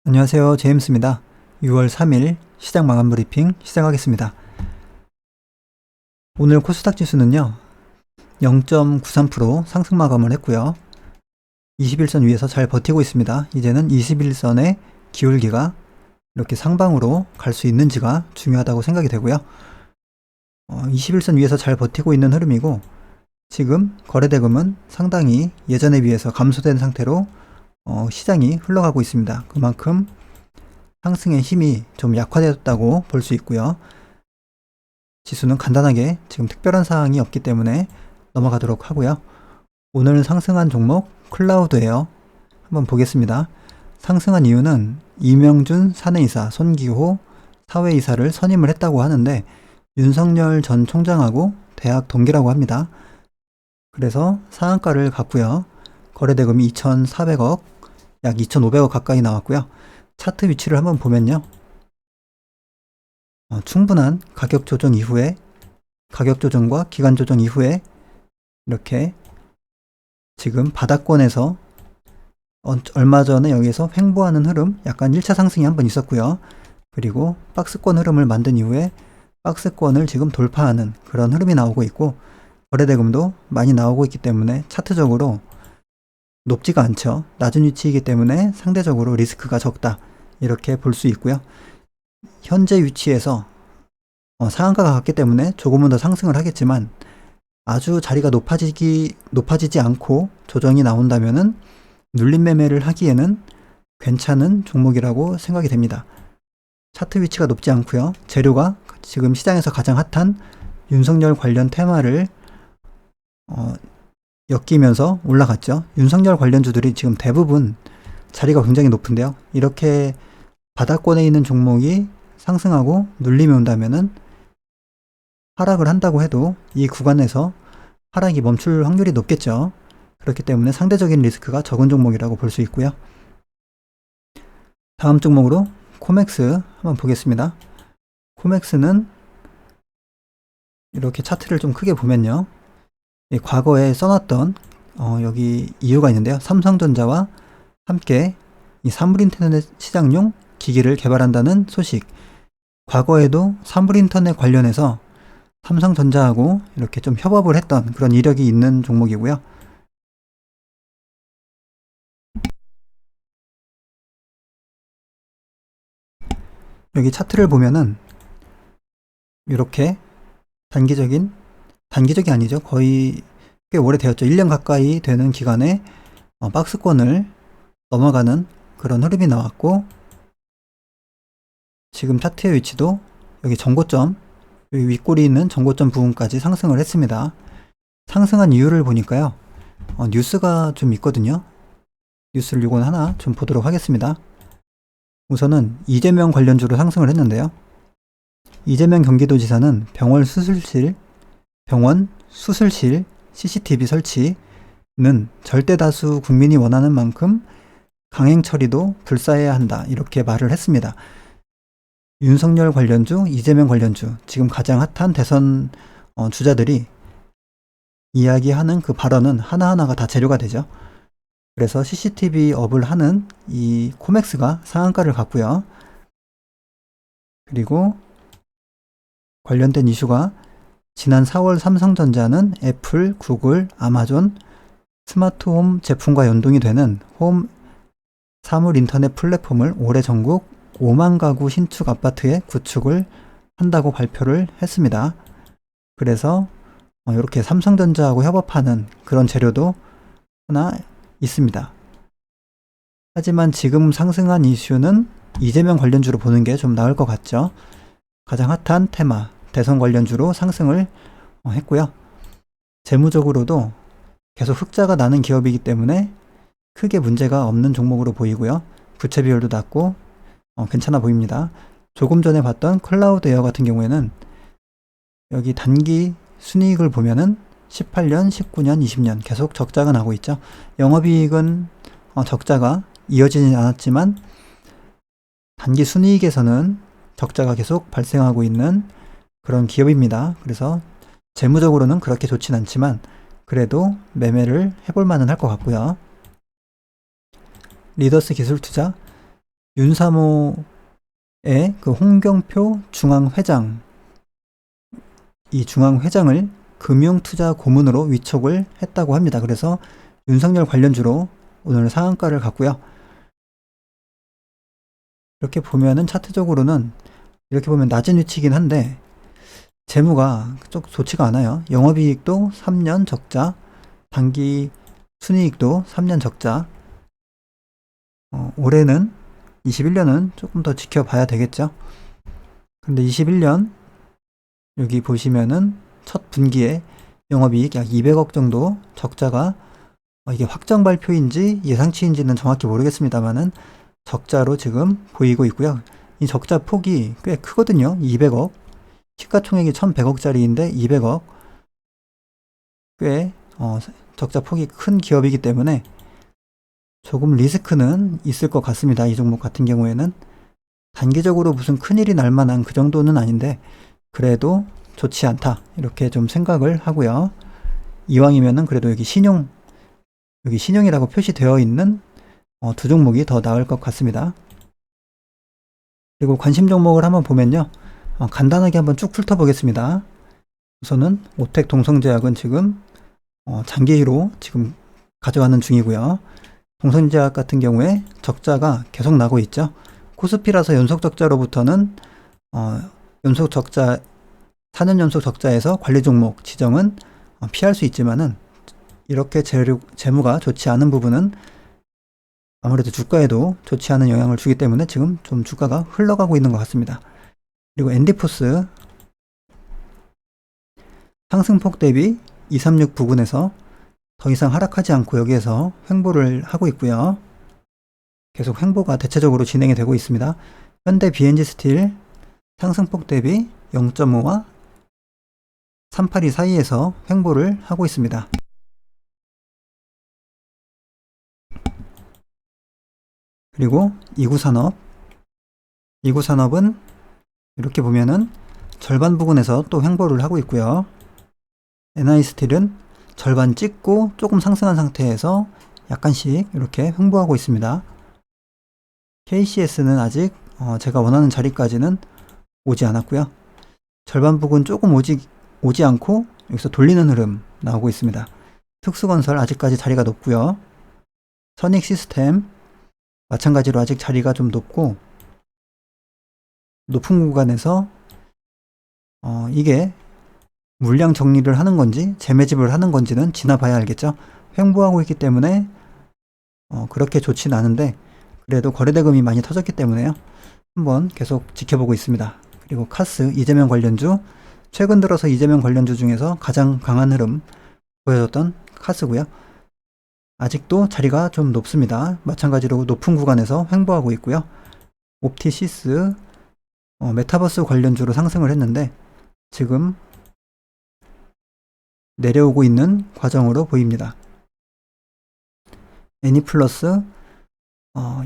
안녕하세요. 제임스입니다. 6월 3일 시장 마감 브리핑 시작하겠습니다. 오늘 코스닥 지수는요, 0.93% 상승 마감을 했고요. 21선 위에서 잘 버티고 있습니다. 이제는 21선의 기울기가 이렇게 상방으로 갈 수 있는지가 중요하다고 생각이 되고요. 21선 위에서 잘 버티고 있는 흐름이고, 지금 거래대금은 상당히 예전에 비해서 감소된 상태로 시장이 흘러가고 있습니다. 그만큼 상승의 힘이 좀 약화되었다고 볼 수 있고요. 지수는 간단하게 지금 특별한 사항이 없기 때문에 넘어가도록 하고요. 오늘 상승한 종목 클라우드예요. 한번 보겠습니다. 상승한 이유는 이명준 사내이사, 손기호 사회이사를 선임을 했다고 하는데 윤석열 전 총장하고 대학 동기라고 합니다. 그래서 상한가를 갔고요. 거래대금이 2,400억, 약 2,500억 가까이 나왔고요. 차트 위치를 한번 보면요. 충분한 가격 조정 이후에, 가격 조정과 기간 조정 이후에 이렇게 지금 바닥권에서 얼마 전에 여기서 횡보하는 흐름, 약간 1차 상승이 한번 있었고요. 그리고 박스권 흐름을 만든 이후에 박스권을 지금 돌파하는 그런 흐름이 나오고 있고, 거래대금도 많이 나오고 있기 때문에 차트적으로 높지가 않죠. 낮은 위치이기 때문에 상대적으로 리스크가 적다, 이렇게 볼 수 있고요. 현재 위치에서 상한가가 갔기 때문에 조금은 더 상승을 하겠지만 아주 자리가 높아지지 않고 조정이 나온다면은 눌림 매매를 하기에는 괜찮은 종목이라고 생각이 됩니다. 차트 위치가 높지 않고요. 재료가 지금 시장에서 가장 핫한 윤석열 관련 테마를 엮이면서 올라갔죠. 윤석열 관련주들이 지금 대부분 자리가 굉장히 높은데요. 이렇게 바닥권에 있는 종목이 상승하고 눌림이 온다면은 하락을 한다고 해도 이 구간에서 하락이 멈출 확률이 높겠죠. 그렇기 때문에 상대적인 리스크가 적은 종목이라고 볼 수 있고요. 다음 종목으로 코맥스 한번 보겠습니다. 코맥스는 이렇게 차트를 좀 크게 보면요. 과거에 써놨던 여기 이유가 있는데요. 삼성전자와 함께 이 사물인터넷 시장용 기기를 개발한다는 소식. 과거에도 사물인터넷 관련해서 삼성전자하고 이렇게 좀 협업을 했던 그런 이력이 있는 종목이고요. 여기 차트를 보면은 이렇게 단기적이 아니죠. 거의 꽤 오래 되었죠. 1년 가까이 되는 기간에 박스권을 넘어가는 그런 흐름이 나왔고, 지금 차트의 위치도 여기 정고점, 여기 윗골이 있는 정고점 부분까지 상승을 했습니다. 상승한 이유를 보니까요. 뉴스가 좀 있거든요. 뉴스를 요건 하나 좀 보도록 하겠습니다. 우선은 이재명 관련주로 상승을 했는데요. 이재명 경기도지사는 병원 수술실 CCTV 설치는 절대 다수 국민이 원하는 만큼 강행 처리도 불사해야 한다, 이렇게 말을 했습니다. 윤석열 관련주, 이재명 관련주, 지금 가장 핫한 대선 주자들이 이야기하는 그 발언은 하나하나가 다 재료가 되죠. 그래서 CCTV 업을 하는 이 코맥스가 상한가를 갔고요. 그리고 관련된 이슈가 지난 4월 삼성전자는 애플, 구글, 아마존 스마트홈 제품과 연동이 되는 홈 사물 인터넷 플랫폼을 올해 전국 5만 가구 신축 아파트에 구축을 한다고 발표를 했습니다. 그래서 이렇게 삼성전자하고 협업하는 그런 재료도 하나 있습니다. 하지만 지금 상승한 이슈는 이재명 관련주로 보는 게 좀 나을 것 같죠. 가장 핫한 테마, 대선 관련주로 상승을 했고요. 재무적으로도 계속 흑자가 나는 기업이기 때문에 크게 문제가 없는 종목으로 보이고요. 부채 비율도 낮고 괜찮아 보입니다. 조금 전에 봤던 클라우드 에어 같은 경우에는 여기 단기 순이익을 보면은 18년, 19년, 20년 계속 적자가 나고 있죠. 영업이익은 적자가 이어지지 않았지만 단기 순이익에서는 적자가 계속 발생하고 있는 그런 기업입니다. 그래서 재무적으로는 그렇게 좋진 않지만 그래도 매매를 해볼 만은 할 것 같고요. 리더스 기술투자, 윤사모의 그 홍경표 중앙회장, 이 중앙회장을 금융투자 고문으로 위촉을 했다고 합니다. 그래서 윤석열 관련주로 오늘 상한가를 갔고요. 이렇게 보면은 차트적으로는 이렇게 보면 낮은 위치이긴 한데 재무가 좀 좋지가 않아요. 영업이익도 3년 적자, 단기 순이익도 3년 적자. 올해는 21년은 조금 더 지켜봐야 되겠죠. 근데 21년 여기 보시면은 첫 분기에 영업이익 약 200억 정도 적자가 이게 확정 발표인지 예상치인지는 정확히 모르겠습니다만은 적자로 지금 보이고 있고요. 이 적자 폭이 꽤 크거든요. 200억. 시가총액이 1100억짜리인데 200억. 꽤 적자 폭이 큰 기업이기 때문에 조금 리스크는 있을 것 같습니다. 이 종목 같은 경우에는 단기적으로 무슨 큰일이 날 만한 그 정도는 아닌데 그래도 좋지 않다 이렇게 좀 생각을 하고요. 이왕이면은 그래도 여기 신용이라고 표시되어 있는 두 종목이 더 나을 것 같습니다. 그리고 관심 종목을 한번 보면요. 간단하게 한번 쭉 훑어보겠습니다. 우선은 오텍 동성제약은 지금 장기로 지금 가져가는 중이고요. 동성제약 같은 경우에 적자가 계속 나고 있죠. 코스피라서 연속 적자로부터는 연속 적자 4년 연속 적자에서 관리 종목 지정은 피할 수 있지만은 이렇게 재무가 좋지 않은 부분은 아무래도 주가에도 좋지 않은 영향을 주기 때문에 지금 좀 주가가 흘러가고 있는 것 같습니다. 그리고 엔디포스 상승폭 대비 236 부근에서 더 이상 하락하지 않고 여기에서 횡보를 하고 있고요. 계속 횡보가 대체적으로 진행이 되고 있습니다. 현대 BNG 스틸 상승폭 대비 0.5와 382 사이에서 횡보를 하고 있습니다. 그리고 이구산업은 이렇게 보면은 절반 부근에서 또 횡보를 하고 있고요. NI스틸은 절반 찍고 조금 상승한 상태에서 약간씩 이렇게 횡보하고 있습니다. KCS는 아직 제가 원하는 자리까지는 오지 않았고요. 절반 부근 조금 오지 않고 여기서 돌리는 흐름 나오고 있습니다. 특수건설 아직까지 자리가 높고요. 선익시스템 마찬가지로 아직 자리가 좀 높고 높은 구간에서 이게 물량 정리를 하는 건지 재매집을 하는 건지는 지나봐야 알겠죠. 횡보하고 있기 때문에 그렇게 좋진 않은데 그래도 거래대금이 많이 터졌기 때문에요. 한번 계속 지켜보고 있습니다. 그리고 카스 이재명 관련주 최근 들어서 이재명 관련주 중에서 가장 강한 흐름 보여줬던 카스고요. 아직도 자리가 좀 높습니다. 마찬가지로 높은 구간에서 횡보하고 있고요. 옵티시스 메타버스 관련주로 상승을 했는데 지금 내려오고 있는 과정으로 보입니다. 애니플러스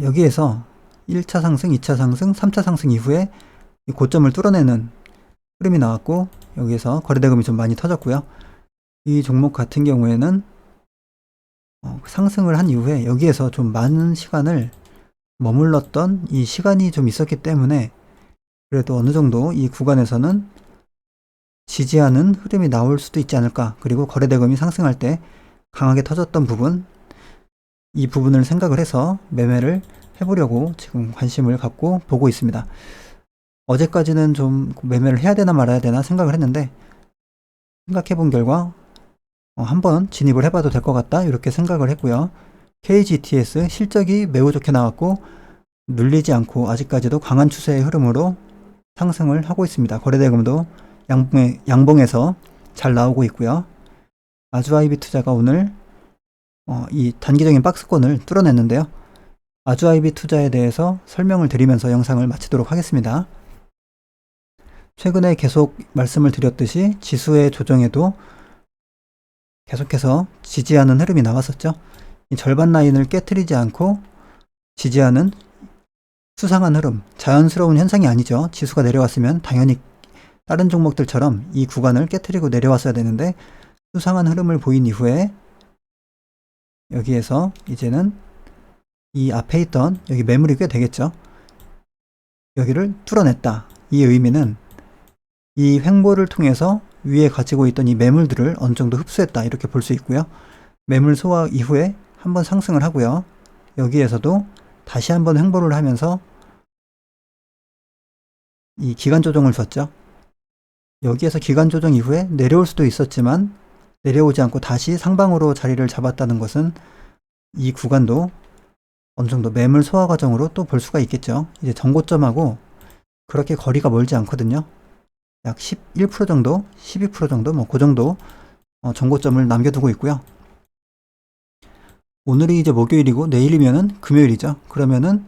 여기에서 1차 상승, 2차 상승, 3차 상승 이후에 고점을 뚫어내는 흐름이 나왔고 여기에서 거래대금이 좀 많이 터졌고요. 이 종목 같은 경우에는 상승을 한 이후에 여기에서 좀 많은 시간을 머물렀던 이 시간이 좀 있었기 때문에 그래도 어느 정도 이 구간에서는 지지하는 흐름이 나올 수도 있지 않을까. 그리고 거래대금이 상승할 때 강하게 터졌던 부분, 이 부분을 생각을 해서 매매를 해보려고 지금 관심을 갖고 보고 있습니다. 어제까지는 좀 매매를 해야 되나 말아야 되나 생각을 했는데 생각해본 결과 한번 진입을 해봐도 될 것 같다 이렇게 생각을 했고요. KGTS 실적이 매우 좋게 나왔고 눌리지 않고 아직까지도 강한 추세의 흐름으로 상승을 하고 있습니다. 거래대금도 양봉에서 잘 나오고 있고요. 아주아이비투자가 오늘 이 단기적인 박스권을 뚫어냈는데요. 아주아이비투자에 대해서 설명을 드리면서 영상을 마치도록 하겠습니다. 최근에 계속 말씀을 드렸듯이 지수의 조정에도 계속해서 지지하는 흐름이 나왔었죠. 이 절반 라인을 깨트리지 않고 지지하는 수상한 흐름, 자연스러운 현상이 아니죠. 지수가 내려왔으면 당연히 다른 종목들처럼 이 구간을 깨트리고 내려왔어야 되는데 수상한 흐름을 보인 이후에 여기에서 이제는 이 앞에 있던 여기 매물이 꽤 되겠죠. 여기를 뚫어냈다. 이 의미는 이 횡보를 통해서 위에 가지고 있던 이 매물들을 어느 정도 흡수했다. 이렇게 볼 수 있고요. 매물 소화 이후에 한번 상승을 하고요. 여기에서도 다시 한번 횡보를 하면서 이 기간 조정을 줬죠. 여기에서 기간 조정 이후에 내려올 수도 있었지만 내려오지 않고 다시 상방으로 자리를 잡았다는 것은 이 구간도 어느 정도 매물 소화 과정으로 또 볼 수가 있겠죠. 이제 전고점하고 그렇게 거리가 멀지 않거든요. 약 11% 정도, 12% 정도, 뭐 그 정도 전고점을 남겨두고 있고요. 오늘이 이제 목요일이고 내일이면은 금요일이죠. 그러면은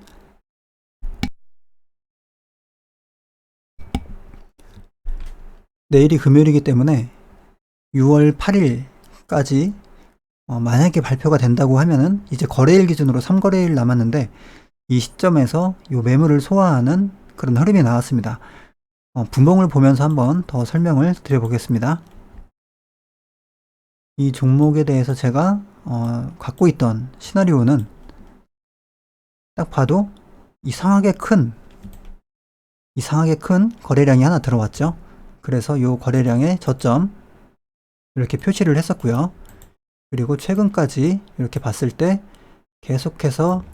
내일이 금요일이기 때문에 6월 8일까지 만약에 발표가 된다고 하면은 이제 거래일 기준으로 3거래일 남았는데 이 시점에서 이 매물을 소화하는 그런 흐름이 나왔습니다. 분봉을 보면서 한번 더 설명을 드려보겠습니다. 이 종목에 대해서 제가 갖고 있던 시나리오는 딱 봐도 이상하게 큰 거래량이 하나 들어왔죠. 그래서 이 거래량의 저점 이렇게 표시를 했었고요. 그리고 최근까지 이렇게 봤을 때 계속해서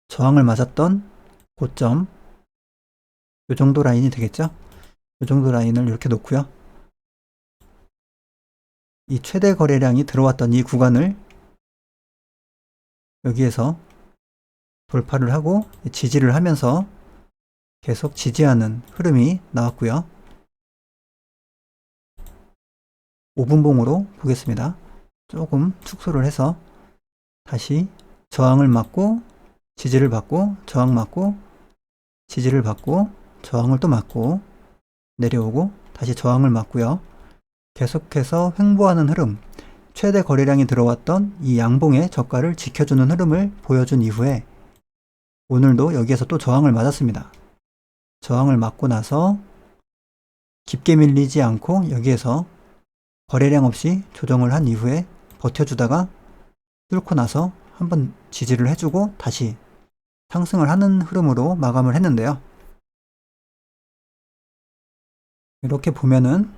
저항을 맞았던 고점 이 정도 라인이 되겠죠. 이 정도 라인을 이렇게 놓고요. 이 최대 거래량이 들어왔던 이 구간을 여기에서 돌파를 하고 지지를 하면서 계속 지지하는 흐름이 나왔고요. 5분봉으로 보겠습니다. 조금 축소를 해서 다시 저항을 맞고 지지를 받고 저항 맞고 지지를 받고 저항을 또 맞고 내려오고 다시 저항을 맞고요. 계속해서 횡보하는 흐름, 최대 거래량이 들어왔던 이 양봉의 저가를 지켜주는 흐름을 보여준 이후에 오늘도 여기에서 또 저항을 맞았습니다. 저항을 맞고 나서 깊게 밀리지 않고 여기에서 거래량 없이 조정을 한 이후에 버텨주다가 뚫고 나서 한번 지지를 해주고 다시 상승을 하는 흐름으로 마감을 했는데요. 이렇게 보면은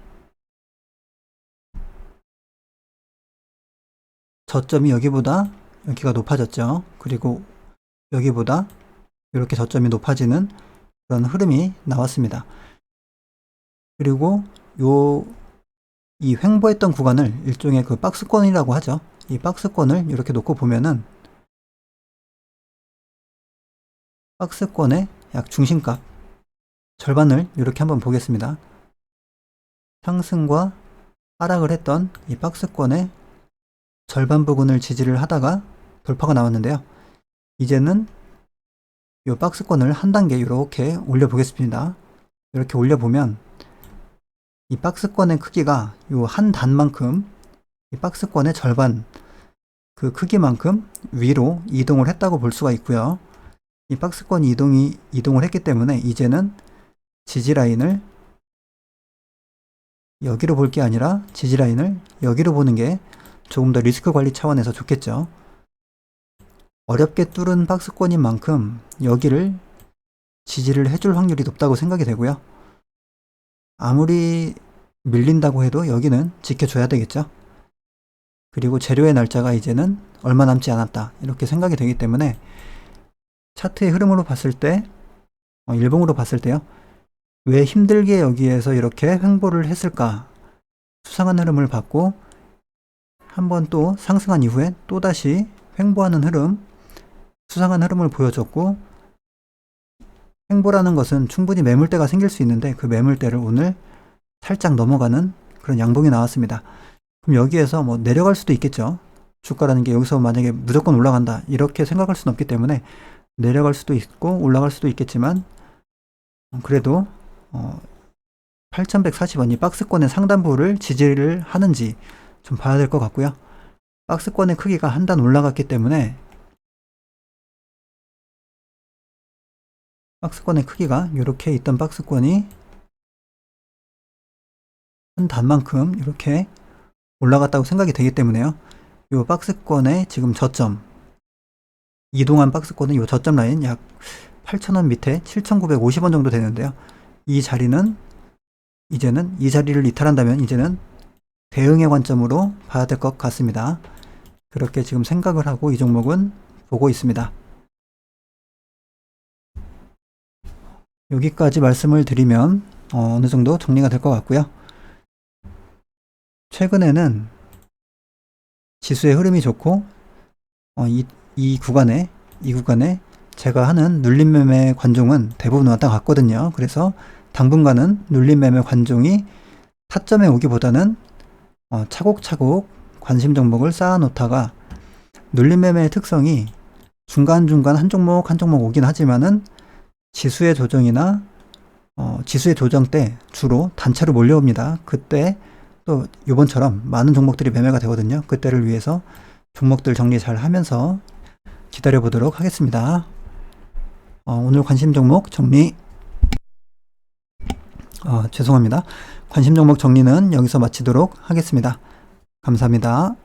저점이 여기보다 여기가 높아졌죠. 그리고 여기보다 이렇게 저점이 높아지는 그런 흐름이 나왔습니다. 그리고 이 횡보했던 구간을 일종의 그 박스권이라고 하죠. 이 박스권을 이렇게 놓고 보면은 박스권의 약 중심값 절반을 이렇게 한번 보겠습니다. 상승과 하락을 했던 이 박스권의 절반 부분을 지지를 하다가 돌파가 나왔는데요. 이제는 이 박스권을 한 단계 이렇게 올려 보겠습니다. 이렇게 올려보면 이 박스권의 크기가 이 한 단만큼 이 박스권의 절반 그 크기만큼 위로 이동을 했다고 볼 수가 있고요. 이 박스권 이동을 했기 때문에 이제는 지지라인을 여기로 볼 게 아니라 지지라인을 여기로 보는 게 조금 더 리스크 관리 차원에서 좋겠죠. 어렵게 뚫은 박스권인 만큼 여기를 지지를 해줄 확률이 높다고 생각이 되고요. 아무리 밀린다고 해도 여기는 지켜줘야 되겠죠. 그리고 재료의 날짜가 이제는 얼마 남지 않았다 이렇게 생각이 되기 때문에 차트의 흐름으로 봤을 때 일봉으로 봤을 때요. 왜 힘들게 여기에서 이렇게 횡보를 했을까? 수상한 흐름을 받고 한번 또 상승한 이후에 또다시 횡보하는 흐름, 수상한 흐름을 보여줬고 횡보라는 것은 충분히 매물대가 생길 수 있는데 그 매물대를 오늘 살짝 넘어가는 그런 양봉이 나왔습니다. 그럼 여기에서 뭐 내려갈 수도 있겠죠. 주가라는 게 여기서 만약에 무조건 올라간다 이렇게 생각할 수는 없기 때문에 내려갈 수도 있고 올라갈 수도 있겠지만 그래도 8140원 이 박스권의 상단부를 지지를 하는지 좀 봐야 될 것 같고요. 박스권의 크기가 한 단 올라갔기 때문에 박스권의 크기가 이렇게 있던 박스권이 한 단만큼 이렇게 올라갔다고 생각이 되기 때문에요. 이 박스권의 지금 저점 이동한 박스권은 이 저점 라인 약 8,000원 밑에 7,950원 정도 되는데요. 이 자리는 이제는 이 자리를 이탈한다면 이제는 대응의 관점으로 봐야 될 것 같습니다. 그렇게 지금 생각을 하고 이 종목은 보고 있습니다. 여기까지 말씀을 드리면 어느 정도 정리가 될 것 같고요. 최근에는 지수의 흐름이 좋고 이 구간에 제가 하는 눌림 매매 관종은 대부분 왔다 갔거든요. 그래서 당분간은 눌림 매매 관종이 타점에 오기보다는 차곡차곡 관심 종목을 쌓아 놓다가 눌림 매매의 특성이 중간중간 한 종목 오긴 하지만은 지수의 조정이나 지수의 조정 때 주로 단체로 몰려옵니다. 그때 또 요번처럼 많은 종목들이 매매가 되거든요. 그때를 위해서 종목들 정리 잘 하면서 기다려 보도록 하겠습니다. 오늘 관심 종목 정리 죄송합니다. 관심 종목 정리는 여기서 마치도록 하겠습니다. 감사합니다.